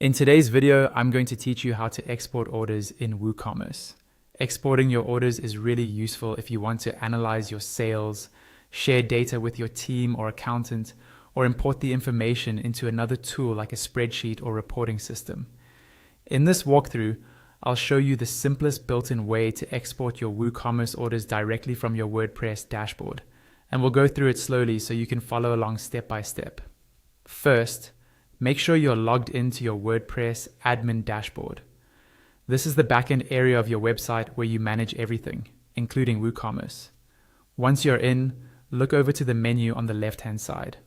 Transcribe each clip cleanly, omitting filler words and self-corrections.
In today's video, I'm going to teach you how to export orders in WooCommerce. Exporting your orders is really useful if you want to analyze your sales, share data with your team or accountant, or import the information into another tool like a spreadsheet or reporting system. In this walkthrough, I'll show you the simplest built-in way to export your WooCommerce orders directly from your WordPress dashboard, and we'll go through it slowly so you can follow along step by step. First, make sure you're logged into your WordPress admin dashboard. This is the backend area of your website where you manage everything, including WooCommerce. Once you're in, look over to the menu on the left-hand side.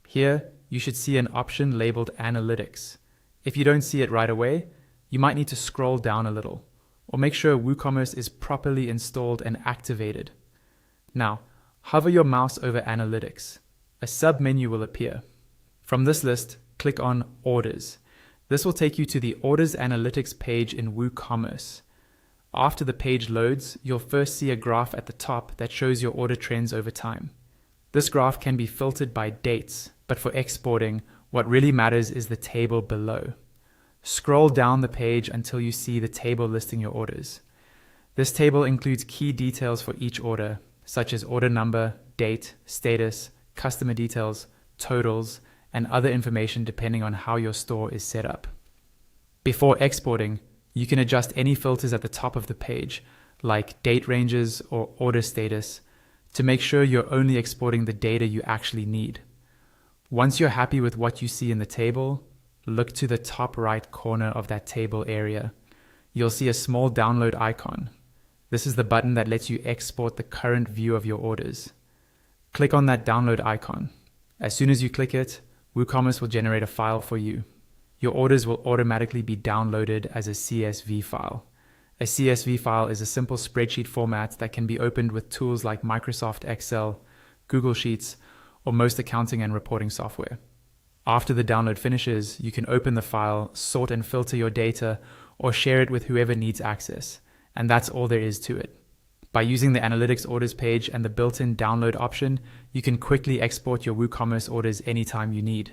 Here, you should see an option labeled Analytics. If you don't see it right away, you might need to scroll down a little, or make sure WooCommerce is properly installed and activated. Now, hover your mouse over Analytics. A sub-menu will appear. From this list, click on Orders. This will take you to the Orders Analytics page in WooCommerce. After the page loads, you'll first see a graph at the top that shows your order trends over time. This graph can be filtered by dates, but for exporting, what really matters is the table below. Scroll down the page until you see the table listing your orders. This table includes key details for each order, such as order number, date, status, customer details, totals, and other information depending on how your store is set up. Before exporting, you can adjust any filters at the top of the page, like date ranges or order status, to make sure you're only exporting the data you actually need. Once you're happy with what you see in the table, look to the top right corner of that table area. You'll see a small download icon. This is the button that lets you export the current view of your orders. Click on that download icon. As soon as you click it, WooCommerce will generate a file for you. Your orders will automatically be downloaded as a CSV file. A CSV file is a simple spreadsheet format that can be opened with tools like Microsoft Excel, Google Sheets, or most accounting and reporting software. After the download finishes, you can open the file, sort and filter your data, or share it with whoever needs access. And that's all there is to it. By using the Analytics Orders page and the built-in download option, you can quickly export your WooCommerce orders anytime you need.